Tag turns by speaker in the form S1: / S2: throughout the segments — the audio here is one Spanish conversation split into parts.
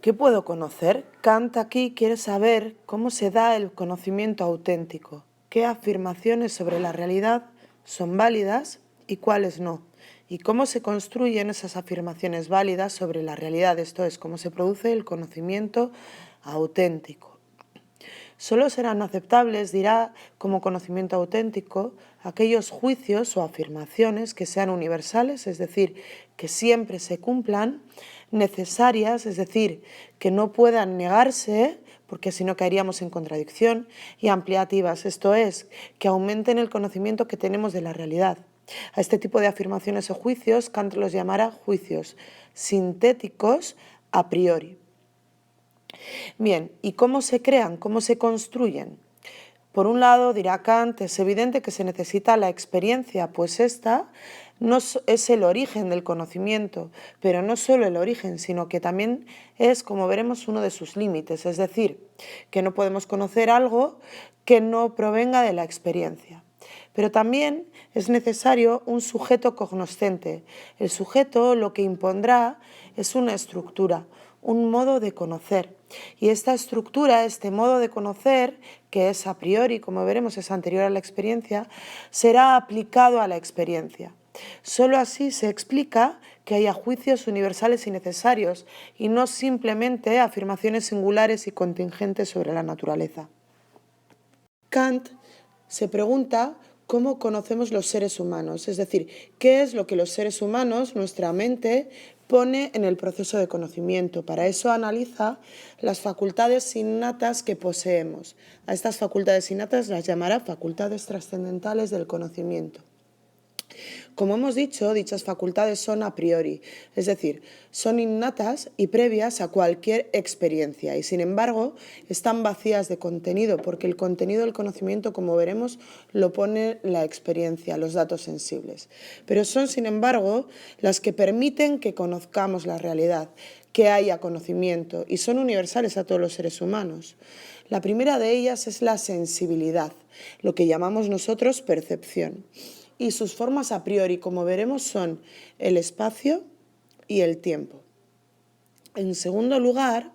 S1: ¿Qué puedo conocer? Kant aquí quiere saber cómo se da el conocimiento auténtico, qué afirmaciones sobre la realidad son válidas y cuáles no, y cómo se construyen esas afirmaciones válidas sobre la realidad, esto es, cómo se produce el conocimiento auténtico. Solo serán aceptables, dirá, como conocimiento auténtico, aquellos juicios o afirmaciones que sean universales, es decir, que siempre se cumplan, necesarias, es decir, que no puedan negarse, porque si no caeríamos en contradicción, y ampliativas, esto es, que aumenten el conocimiento que tenemos de la realidad. A este tipo de afirmaciones o juicios Kant los llamará juicios sintéticos a priori. Bien, ¿y cómo se crean? ¿Cómo se construyen? Por un lado, dirá Kant, es evidente que se necesita la experiencia, pues esta no es el origen del conocimiento, pero no solo el origen, sino que también es, como veremos, uno de sus límites, es decir, que no podemos conocer algo que no provenga de la experiencia. Pero también es necesario un sujeto cognoscente. El sujeto lo que impondrá es una estructura, un modo de conocer. Y esta estructura, este modo de conocer, que es a priori, como veremos, es anterior a la experiencia, será aplicado a la experiencia. Solo así se explica que haya juicios universales y necesarios, y no simplemente afirmaciones singulares y contingentes sobre la naturaleza. Kant se pregunta cómo conocemos los seres humanos, es decir, qué es lo que los seres humanos, nuestra mente, pone en el proceso de conocimiento. Para eso analiza las facultades innatas que poseemos. A estas facultades innatas las llamará facultades trascendentales del conocimiento. Como hemos dicho, dichas facultades son a priori, es decir, son innatas y previas a cualquier experiencia y sin embargo están vacías de contenido porque el contenido del conocimiento, como veremos, lo pone la experiencia, los datos sensibles. Pero son sin embargo las que permiten que conozcamos la realidad, que haya conocimiento y son universales a todos los seres humanos. La primera de ellas es la sensibilidad, lo que llamamos nosotros percepción. Y sus formas a priori, como veremos, son el espacio y el tiempo. En segundo lugar,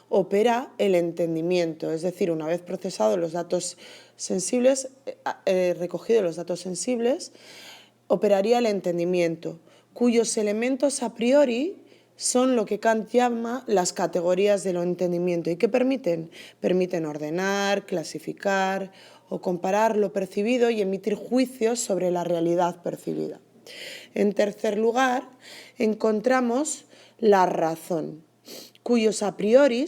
S1: opera el entendimiento, es decir, una vez procesados los datos sensibles, recogidos los datos sensibles, operaría el entendimiento, cuyos elementos a priori son lo que Kant llama las categorías del entendimiento. ¿Y qué permiten? Permiten ordenar, clasificar o comparar lo percibido y emitir juicios sobre la realidad percibida. En tercer lugar, encontramos la razón, cuyos a priori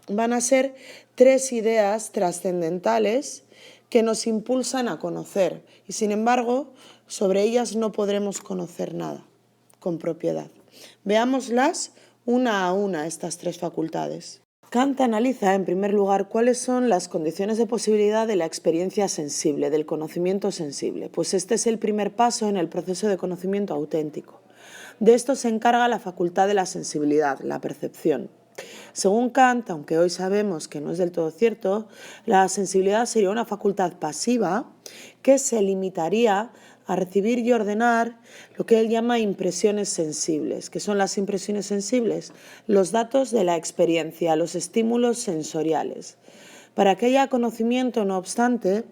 S1: van a ser tres ideas trascendentales que nos impulsan a conocer y sin embargo sobre ellas no podremos conocer nada con propiedad. Veámoslas una a una, estas tres facultades. Kant analiza, en primer lugar, cuáles son las condiciones de posibilidad de la experiencia sensible, del conocimiento sensible. Pues este es el primer paso en el proceso de conocimiento auténtico. De esto se encarga la facultad de la sensibilidad, la percepción. Según Kant, aunque hoy sabemos que no es del todo cierto, la sensibilidad sería una facultad pasiva que se limitaría a recibir y ordenar lo que él llama impresiones sensibles. ¿Qué son las impresiones sensibles? Los datos de la experiencia, los estímulos sensoriales. Para que haya conocimiento, no obstante,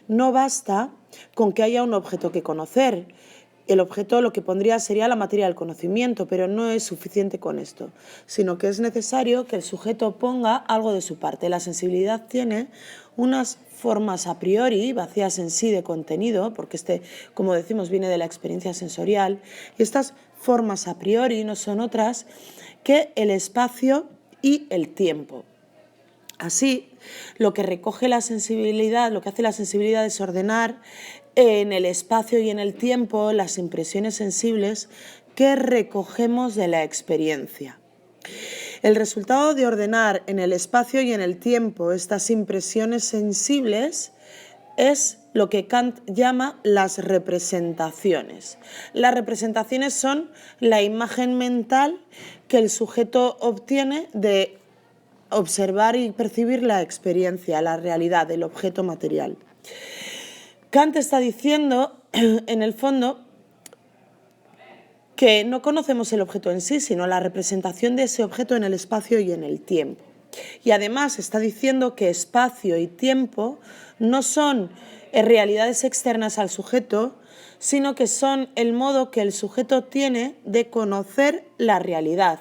S1: no basta con que haya un objeto que conocer. El objeto lo que pondría sería la materia del conocimiento, pero no es suficiente con esto, sino que es necesario que el sujeto ponga algo de su parte. La sensibilidad tiene unas formas a priori, vacías en sí de contenido, porque como decimos, viene de la experiencia sensorial, y estas formas a priori no son otras que el espacio y el tiempo. Así, lo que recoge la sensibilidad, lo que hace la sensibilidad es ordenar en el espacio y en el tiempo las impresiones sensibles que recogemos de la experiencia. El resultado de ordenar en el espacio y en el tiempo estas impresiones sensibles es lo que Kant llama las representaciones. Las representaciones son la imagen mental que el sujeto obtiene de observar y percibir la experiencia, la realidad del objeto material. Kant está diciendo, en el fondo, que no conocemos el objeto en sí, sino la representación de ese objeto en el espacio y en el tiempo. Y además está diciendo que espacio y tiempo no son realidades externas al sujeto, sino que son el modo que el sujeto tiene de conocer la realidad,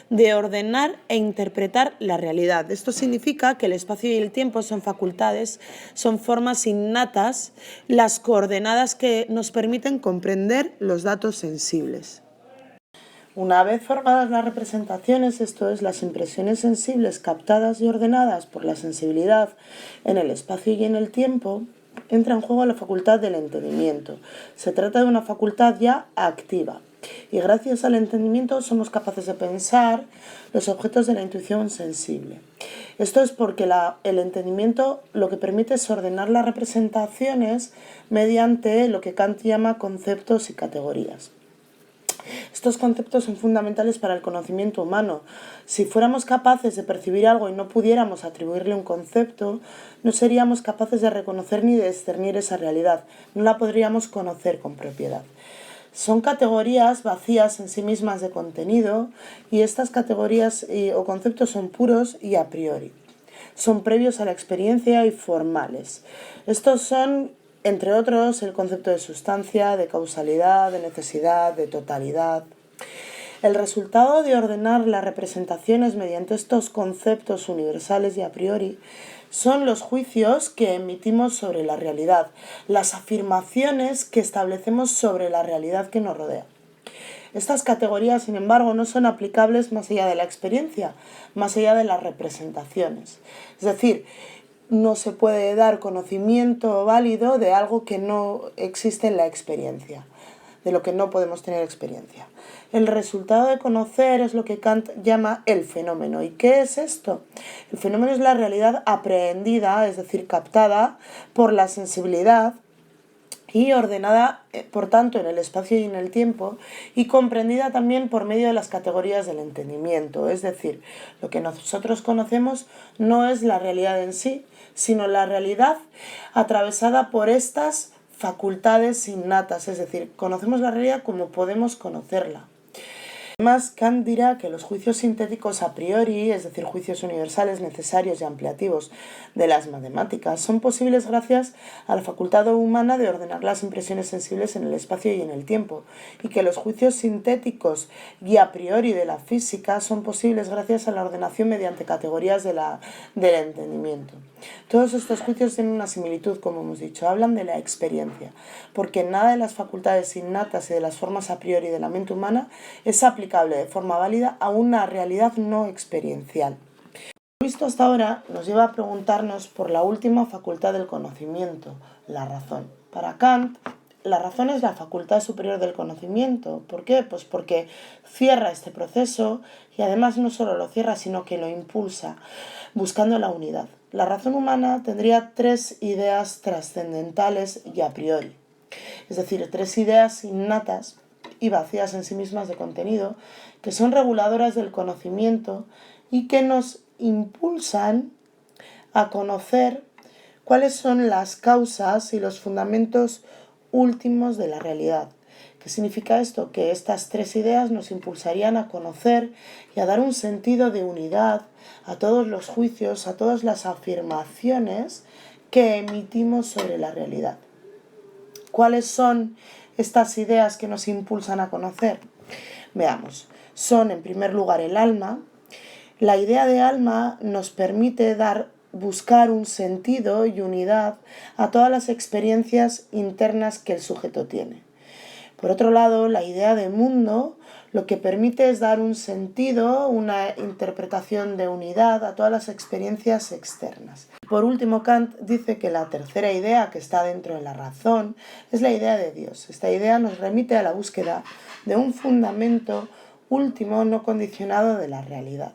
S1: de ordenar e interpretar la realidad. Esto significa que el espacio y el tiempo son facultades, son formas innatas, las coordenadas que nos permiten comprender los datos sensibles. Una vez formadas las representaciones, esto es, las impresiones sensibles captadas y ordenadas por la sensibilidad en el espacio y en el tiempo, entra en juego la facultad del entendimiento. Se trata de una facultad ya activa. Y gracias al entendimiento somos capaces de pensar los objetos de la intuición sensible. Esto es porque el entendimiento lo que permite es ordenar las representaciones mediante lo que Kant llama conceptos y categorías. Estos conceptos son fundamentales para el conocimiento humano. Si fuéramos capaces de percibir algo y no pudiéramos atribuirle un concepto, no seríamos capaces de reconocer ni de discernir esa realidad. No la podríamos conocer con propiedad. Son categorías vacías en sí mismas de contenido y estas categorías o conceptos son puros y a priori. Son previos a la experiencia y formales. Estos son, entre otros, el concepto de sustancia, de causalidad, de necesidad, de totalidad. El resultado de ordenar las representaciones mediante estos conceptos universales y a priori son los juicios que emitimos sobre la realidad, las afirmaciones que establecemos sobre la realidad que nos rodea. Estas categorías, sin embargo, no son aplicables más allá de la experiencia, más allá de las representaciones. Es decir, no se puede dar conocimiento válido de algo que no existe en la experiencia, de lo que no podemos tener experiencia. El resultado de conocer es lo que Kant llama el fenómeno. ¿Y qué es esto? El fenómeno es la realidad aprehendida, es decir, captada por la sensibilidad y ordenada, por tanto, en el espacio y en el tiempo, y comprendida también por medio de las categorías del entendimiento. Es decir, lo que nosotros conocemos no es la realidad en sí, sino la realidad atravesada por estas facultades innatas, es decir, conocemos la realidad como podemos conocerla. Además, Kant dirá que los juicios sintéticos a priori, es decir, juicios universales necesarios y ampliativos de las matemáticas, son posibles gracias a la facultad humana de ordenar las impresiones sensibles en el espacio y en el tiempo, y que los juicios sintéticos y a priori de la física son posibles gracias a la ordenación mediante categorías del entendimiento. Todos estos juicios tienen una similitud, como hemos dicho, hablan de la experiencia, porque nada de las facultades innatas y de las formas a priori de la mente humana es aplicable de forma válida a una realidad no experiencial. Lo visto hasta ahora nos lleva a preguntarnos por la última facultad del conocimiento, la razón. Para Kant, la razón es la facultad superior del conocimiento. ¿Por qué? Pues porque cierra este proceso y además no solo lo cierra, sino que lo impulsa, buscando la unidad. La razón humana tendría tres ideas trascendentales y a priori, es decir, tres ideas innatas y vacías en sí mismas de contenido, que son reguladoras del conocimiento y que nos impulsan a conocer cuáles son las causas y los fundamentos últimos de la realidad. ¿Qué significa esto? Que estas tres ideas nos impulsarían a conocer y a dar un sentido de unidad a todos los juicios, a todas las afirmaciones que emitimos sobre la realidad. ¿Cuáles son estas ideas que nos impulsan a conocer? Veamos. Son, en primer lugar, el alma. La idea de alma nos permite buscar un sentido y unidad a todas las experiencias internas que el sujeto tiene. Por otro lado, la idea de mundo lo que permite es dar un sentido, una interpretación de unidad a todas las experiencias externas. Por último, Kant dice que la tercera idea que está dentro de la razón es la idea de Dios. Esta idea nos remite a la búsqueda de un fundamento último no condicionado de la realidad.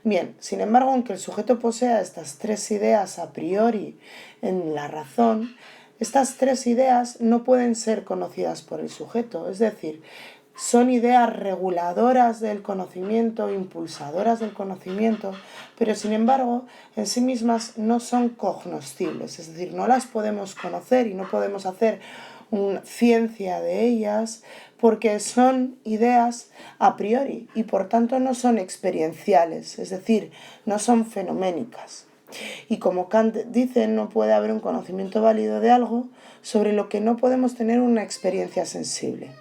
S1: Bien, sin embargo, aunque el sujeto posea estas tres ideas a priori en la razón, estas tres ideas no pueden ser conocidas por el sujeto, es decir, son ideas reguladoras del conocimiento, impulsadoras del conocimiento, pero sin embargo en sí mismas no son cognoscibles, es decir, no las podemos conocer y no podemos hacer ciencia de ellas, porque son ideas a priori y por tanto no son experienciales, es decir, no son fenoménicas. Y como Kant dice, no puede haber un conocimiento válido de algo sobre lo que no podemos tener una experiencia sensible.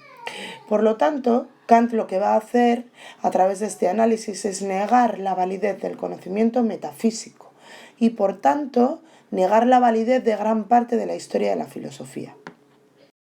S1: Por lo tanto, Kant lo que va a hacer a través de este análisis es negar la validez del conocimiento metafísico y por tanto negar la validez de gran parte de la historia de la filosofía.